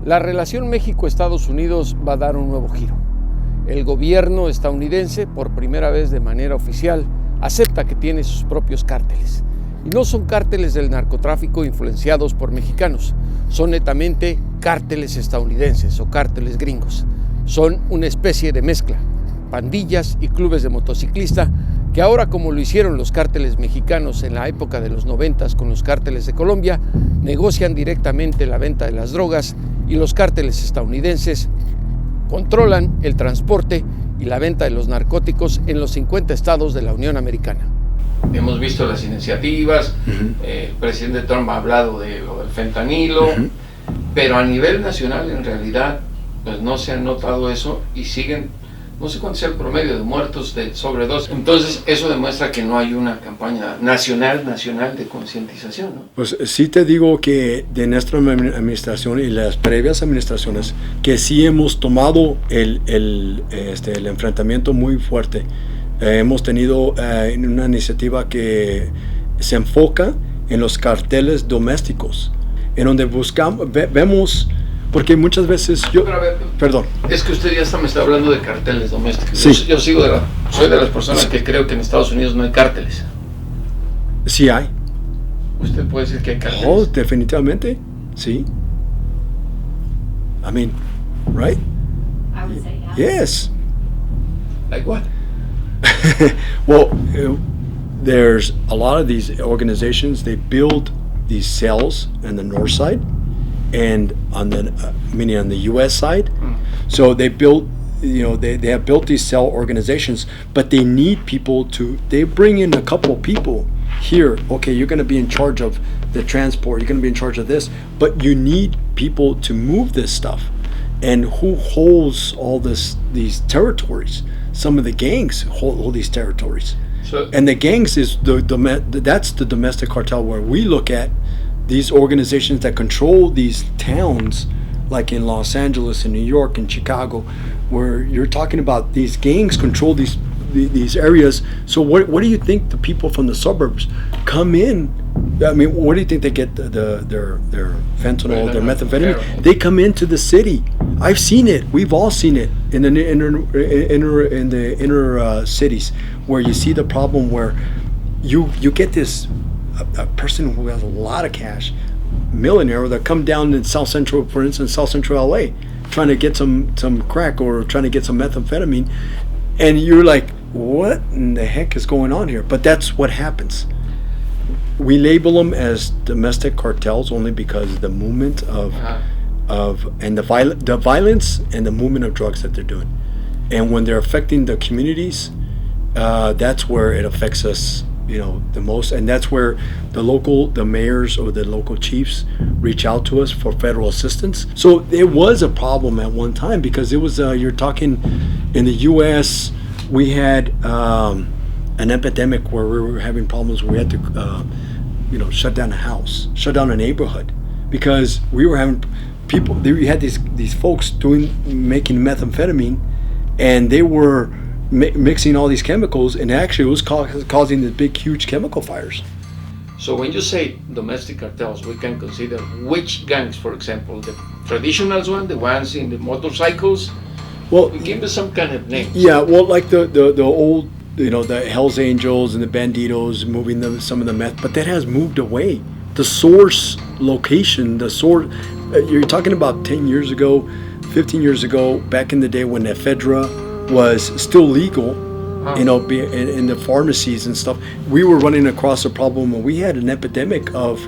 La relación México-Estados Unidos va a dar un nuevo giro. El gobierno estadounidense, por primera vez de manera oficial, acepta que tiene sus propios cárteles. Y no son cárteles del narcotráfico influenciados por mexicanos, son netamente cárteles estadounidenses o cárteles gringos. Son una especie de mezcla, pandillas y clubes de motociclista que ahora, como lo hicieron los cárteles mexicanos en la época de los 90 con los cárteles de Colombia, negocian directamente la venta de las drogas, y los cárteles estadounidenses controlan el transporte y la venta de los narcóticos en los 50 estados de la Unión Americana. Hemos visto las iniciativas, el presidente Trump ha hablado de lo del fentanilo, pero a nivel nacional en realidad pues no se ha notado eso y siguen. No sé cuánto sea el promedio de muertos de sobredosis. Entonces, eso demuestra que no hay una campaña nacional de concientización, ¿no? Pues sí te digo que de nuestra administración y las previas administraciones, que sí hemos tomado el enfrentamiento muy fuerte. Hemos tenido una iniciativa que se enfoca en los carteles domésticos, en donde vemos. Porque muchas veces perdón. Es que usted ya me está hablando de carteles domésticos. Sí. Yo soy de las personas que creo que en Estados Unidos no hay cárteles. Sí hay. ¿Usted puede decir que hay cárteles? Oh, definitivamente, sí. I mean, right? I would say yeah. Yes. Like what? Well, there's a lot of these organizations, they build these cells on the north side and on the meaning on the U.S. side. So they built, they have built these cell organizations, but they need people they bring in a couple of people here. Okay, you're going to be in charge of the transport, you're going to be in charge of this, but you need people to move this stuff. And who holds all these territories? Some of the gangs hold these territories. And the gangs is that's the domestic cartel, where we look at these organizations that control these towns, like in Los Angeles and New York and Chicago, where you're talking about these gangs control these areas. So what do you think the people from the suburbs come in? I mean, what do you think they get their fentanyl, their methamphetamine? They come into the city. I've seen it. We've all seen it in the inner cities, where you see the problem where you get this a person who has a lot of cash, millionaire, that come down in South Central, for instance, South Central LA, trying to get some crack or trying to get some methamphetamine, and you're like, what in the heck is going on here? But that's what happens. We label them as domestic cartels only because of the movement of the violence and the movement of drugs that they're doing. And when they're affecting the communities, that's where it affects us, the most. And that's where the mayors or the local chiefs reach out to us for federal assistance. So it was a problem at one time, because it was, you're talking in the U.S., we had an epidemic where we were having problems where we had to, shut down a house, shut down a neighborhood, because we were having people. We had these folks making methamphetamine, and they were mixing all these chemicals, and actually it was causing the big, huge chemical fires. So when you say domestic cartels, we can consider which gangs, for example, the traditional one, the ones in the motorcycles. Well, we give them some kind of name. Yeah, well, like the old, the Hells Angels and the Banditos moving some of the meth, but that has moved away. The source location, you're talking about 10 years ago, 15 years ago, back in the day when ephedra was still legal, in the pharmacies and stuff. We were running across a problem when we had an epidemic of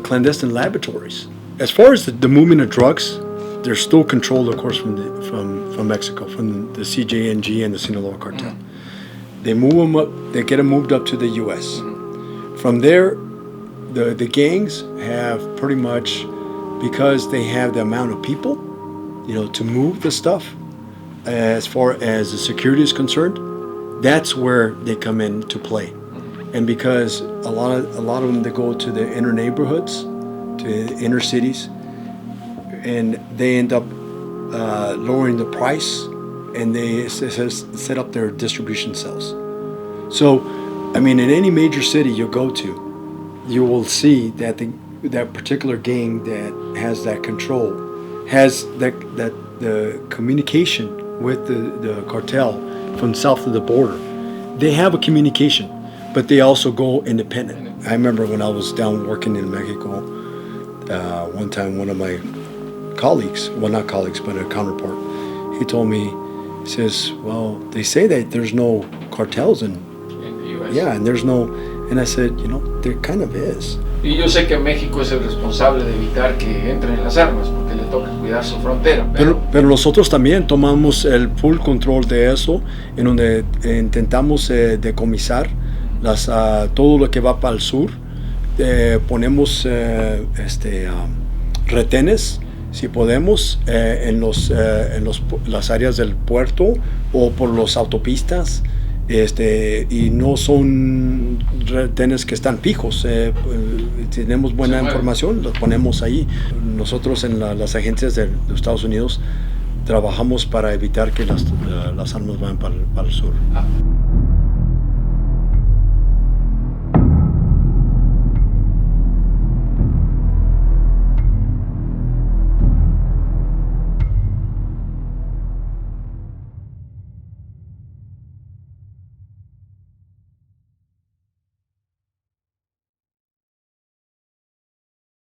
clandestine laboratories. As far as the movement of drugs, they're still controlled, of course, from Mexico, from the CJNG and the Sinaloa cartel. They move them up. They get them moved up to the U.S. From there, the gangs have pretty much, because they have the amount of people, to move the stuff. As far as the security is concerned, that's where they come into play. And because a lot of them, they go to the inner neighborhoods, to the inner cities, and they end up lowering the price, and they set up their distribution cells. So, I mean, in any major city you go to, you will see that that particular gang that has that control has the communication with the cartel from south of the border. They have a communication, but they also go independent. I remember when I was down working in Mexico, one time one of my colleagues, well not colleagues, but a counterpart, he told me, he says, well, they say that there's no cartels in the U.S. Yeah, and there's no, and I said, you know, there kind of is. Y yo sé que México es el responsable de evitar que entren las armas, porque le toca cuidar su frontera. Pero nosotros también tomamos el full control de eso, en donde intentamos decomisar todo lo que va para el sur. Ponemos retenes, si podemos, en las áreas del puerto o por las autopistas. Y no son retenes que están fijos. Tenemos buena información, los ponemos ahí. Nosotros en las agencias de los Estados Unidos trabajamos para evitar que las armas vayan para el sur.